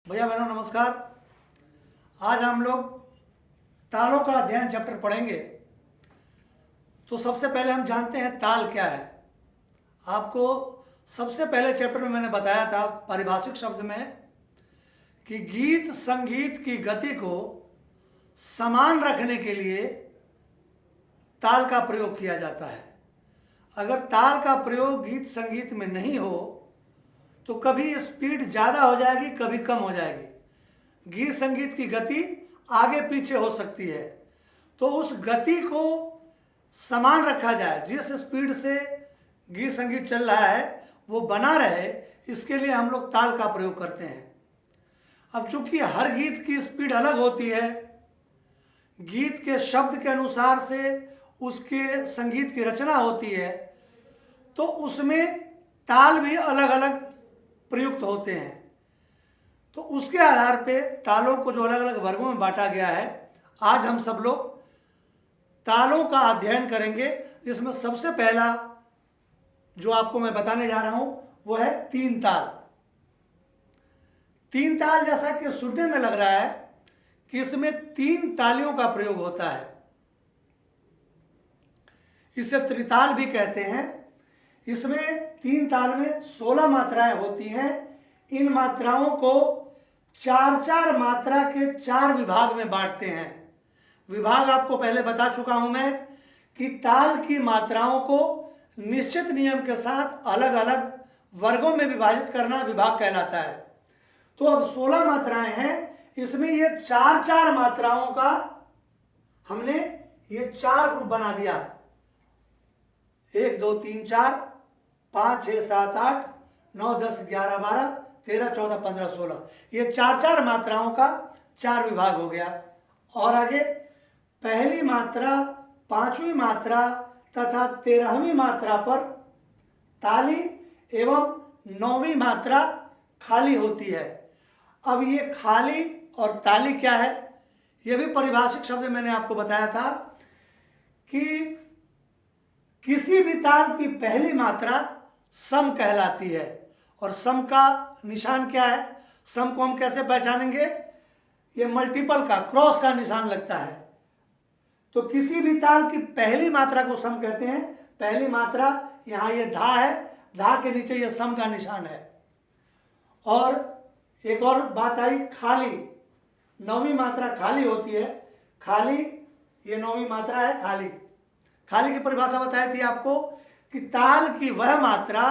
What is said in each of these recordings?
भैया बहनों नमस्कार। आज हम लोग तालों का अध्ययन चैप्टर पढ़ेंगे। तो सबसे पहले हम जानते हैं ताल क्या है। आपको सबसे पहले चैप्टर में मैंने बताया था पारिभाषिक शब्द में कि गीत संगीत की गति को समान रखने के लिए ताल का प्रयोग किया जाता है। अगर ताल का प्रयोग गीत संगीत में नहीं हो तो कभी स्पीड ज़्यादा हो जाएगी, कभी कम हो जाएगी। गीत संगीत की गति आगे पीछे हो सकती है, तो उस गति को समान रखा जाए, जिस स्पीड से गीत संगीत चल रहा है वो बना रहे, इसके लिए हम लोग ताल का प्रयोग करते हैं। अब चूंकि हर गीत की स्पीड अलग होती है, गीत के शब्द के अनुसार से उसके संगीत की रचना होती है, तो उसमें ताल भी अलग अलग प्रयुक्त होते हैं। तो उसके आधार पे तालों को जो अलग अलग वर्गों में बांटा गया है, आज हम सब लोग तालों का अध्ययन करेंगे। जिसमें सबसे पहला जो आपको मैं बताने जा रहा हूं वो है तीन ताल। तीन ताल जैसा कि सुनने में लग रहा है कि इसमें तीन तालियों का प्रयोग होता है। इसे त्रिताल भी कहते हैं। इसमें तीन ताल में 16 मात्राएं होती हैं। इन मात्राओं को चार चार मात्रा के 4 विभाग में बांटते हैं। विभाग आपको पहले बता चुका हूं मैं कि ताल की मात्राओं को निश्चित नियम के साथ अलग अलग वर्गों में विभाजित करना विभाग कहलाता है। तो अब 16 मात्राएं हैं, इसमें ये चार चार मात्राओं का हमने ये 4 ग्रुप बना दिया। 1 2 3 4 5 6 7 8 9 10 11 12 13 14 15 16, ये चार चार मात्राओं का 4 विभाग हो गया। और आगे पहली मात्रा, पांचवी मात्रा तथा 13वीं मात्रा पर ताली एवं 9वीं मात्रा खाली होती है। अब ये खाली और ताली क्या है, ये भी पारिभाषिक शब्द मैंने आपको बताया था कि किसी भी ताल की पहली मात्रा सम कहलाती है। और सम का निशान क्या है, सम को हम कैसे पहचानेंगे, ये मल्टीपल का क्रॉस का निशान लगता है। तो किसी भी ताल की पहली मात्रा को सम कहते हैं। पहली मात्रा यहाँ ये धा है, धा के नीचे ये सम का निशान है। और एक और बात आई, खाली, 9वीं मात्रा खाली होती है। खाली, ये 9वीं मात्रा है खाली। खाली की परिभाषा बताई थी आपको कि ताल की वह मात्रा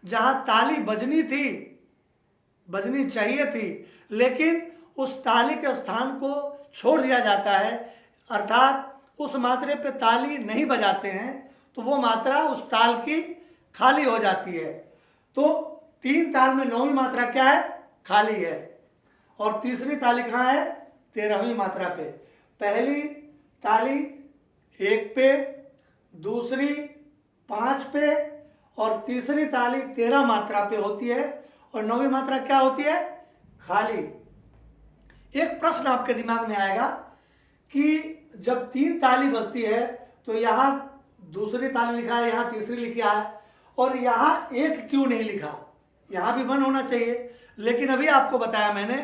जहां ताली बजनी थी, बजनी चाहिए थी, लेकिन उस ताली के स्थान को छोड़ दिया जाता है, अर्थात उस मात्रे पे ताली नहीं बजाते हैं, तो वो मात्रा उस ताल की खाली हो जाती है। तो तीन ताल में 9वीं मात्रा क्या है, खाली है। और तीसरी ताली कहाँ है, 13वीं मात्रा पे। पहली ताली 1 पे, दूसरी 5 पे और तीसरी ताली 13 मात्रा पे होती है। और 9वीं मात्रा क्या होती है, खाली। एक प्रश्न आपके दिमाग में आएगा कि जब 3 ताली बजती है तो यहाँ दूसरी ताली लिखा है, यहाँ तीसरी लिखा है, और यहाँ 1 क्यों नहीं लिखा, यहाँ भी 1 होना चाहिए। लेकिन अभी आपको बताया मैंने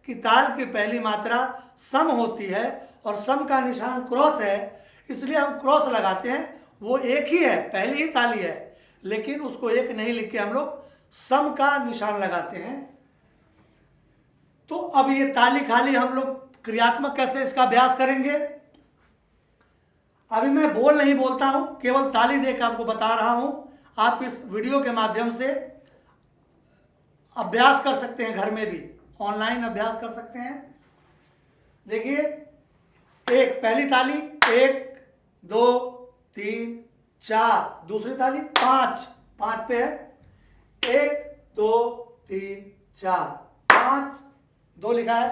कि ताल की पहली मात्रा सम होती है और सम का निशान क्रॉस है, इसलिए हम क्रॉस लगाते हैं। वो एक ही है, पहली ही ताली है, लेकिन उसको 1 नहीं लिख के हम लोग सम का निशान लगाते हैं। तो अब ये ताली खाली हम लोग क्रियात्मक कैसे इसका अभ्यास करेंगे। अभी मैं बोल नहीं बोलता हूं, केवल ताली देकर आपको बता रहा हूं। आप इस वीडियो के माध्यम से अभ्यास कर सकते हैं, घर में भी ऑनलाइन अभ्यास कर सकते हैं। देखिए, एक पहली ताली 1 2 3 4, दूसरी ताली 5 पे है, 1 2 3 4 5, 2 लिखा है,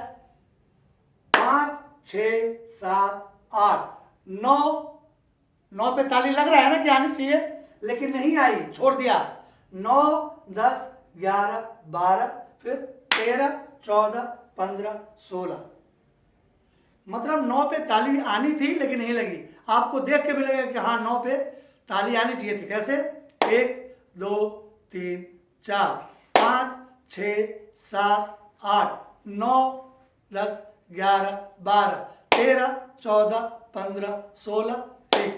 5 6 7 8 9 पे ताली लग रहा है ना कि आनी चाहिए, लेकिन नहीं आई, छोड़ दिया। 9 10 11 12 फिर 13 14 15 16, मतलब 9 पे ताली आनी थी लेकिन नहीं लगी। आपको देख के भी लगेगा कि हाँ 9 पे ताली आनी चाहिए थी। कैसे, 1 2 3 4 5 6 7 8 9 10 11 12 13 14 15 16 1।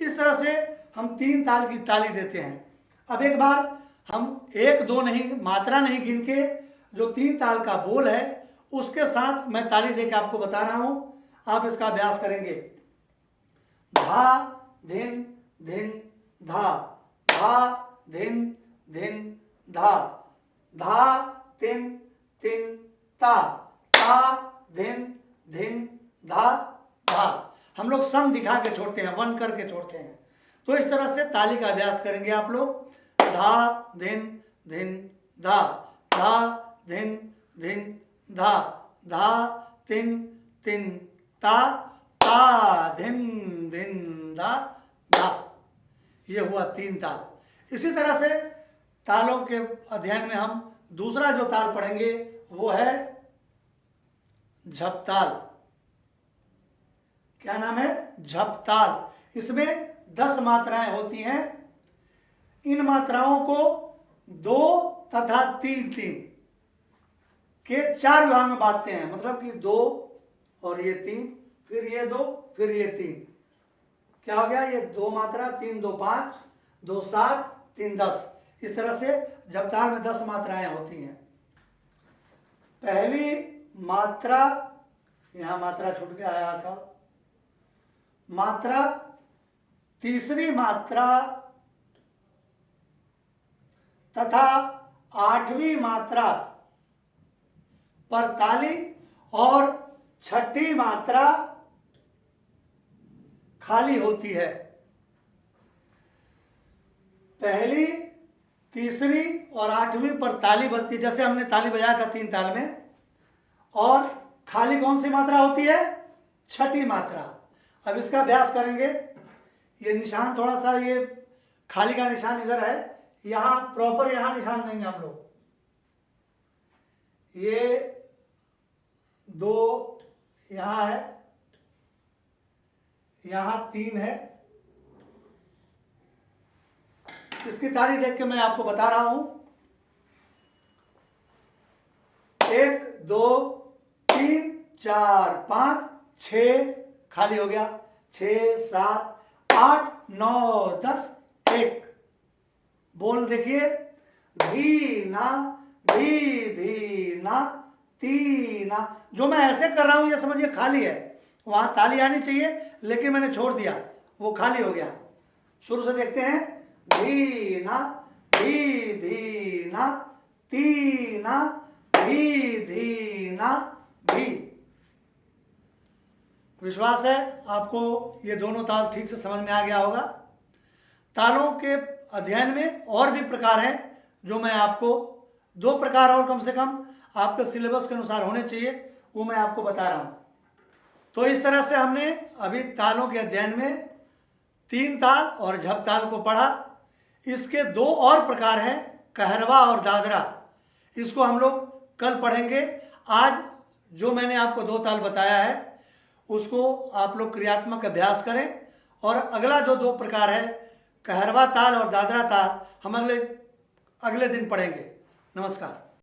इस तरह से हम 3 ताल की ताली देते हैं। अब एक बार हम 1 2 नहीं, मात्रा नहीं गिन के जो 3 ताल का बोल है उसके साथ मैं ताली दे के आपको बता रहा हूं। आप इसका अभ्यास करेंगे। धा धिन धिन धा, धा धिन धिन धा, धा तिन तिन ता, ता धिन धिन धा धा। हम लोग सम दिखा के छोड़ते हैं, वन करके छोड़ते हैं। तो इस तरह से ताली का अभ्यास करेंगे आप लोग। धा धिन धिन धा, धा धिन धिन धा, धा तिन तिन ता, ता धिन धिन धा धा। ये हुआ 3 ताल। इसी तरह से तालों के अध्ययन में हम दूसरा जो ताल पढ़ेंगे वो है झपताल। क्या नाम है? झपताल। इसमें 10 मात्राएं होती हैं। इन मात्राओं को 2 तथा 3 के 4 विभाग में बांटते हैं। मतलब कि 2 और ये 3, फिर ये 2, फिर ये 3। क्या हो गया? ये 2 मात्रा, 3 2 5, 2 7, 3 10। इस तरह से झपताल में 10 मात्राएं होती हैं। पहली मात्रा, यहां मात्रा छूट गया है का मात्रा, तीसरी मात्रा तथा 8वीं मात्रा पर ताली और 6ठी मात्रा खाली होती है। पहली, तीसरी और 8वीं पर ताली बजती है, जैसे हमने ताली बजाया था 3 ताल में। और खाली कौन सी मात्रा होती है? 6ठी मात्रा। अब इसका अभ्यास करेंगे। ये निशान थोड़ा सा, ये खाली का निशान इधर है, यहां प्रॉपर यहां निशान देंगे हम लोग। ये 2 यहां है, यहां 3 है। इसकी ताली देख के मैं आपको बता रहा हूं। 1 2 3 4 5 6 खाली हो गया, 6 7 8 9 10 1। बोल देखिए, धीना धी धीना तीना। जो मैं ऐसे कर रहा हूं ये समझिए खाली है, वहां ताली आनी चाहिए लेकिन मैंने छोड़ दिया, वो खाली हो गया। शुरू से देखते हैं। धीना धी धीना तीना धी धीना धी। विश्वास है आपको ये दोनों ताल ठीक से समझ में आ गया होगा। तालों के अध्ययन में और भी प्रकार हैं, जो मैं आपको 2 प्रकार और कम से कम आपके सिलेबस के अनुसार होने चाहिए, वो मैं आपको बता रहा हूँ। तो इस तरह से हमने अभी तालों के अध्ययन में 3 ताल और झपताल को पढ़ा। इसके 2 और प्रकार हैं, कहरवा और दादरा। इसको हम लोग कल पढ़ेंगे। आज जो मैंने आपको 2 ताल बताया है उसको आप लोग क्रियात्मक अभ्यास करें। और अगला जो 2 प्रकार है, कहरवा ताल और दादरा ताल, हम अगले दिन पढ़ेंगे। नमस्कार।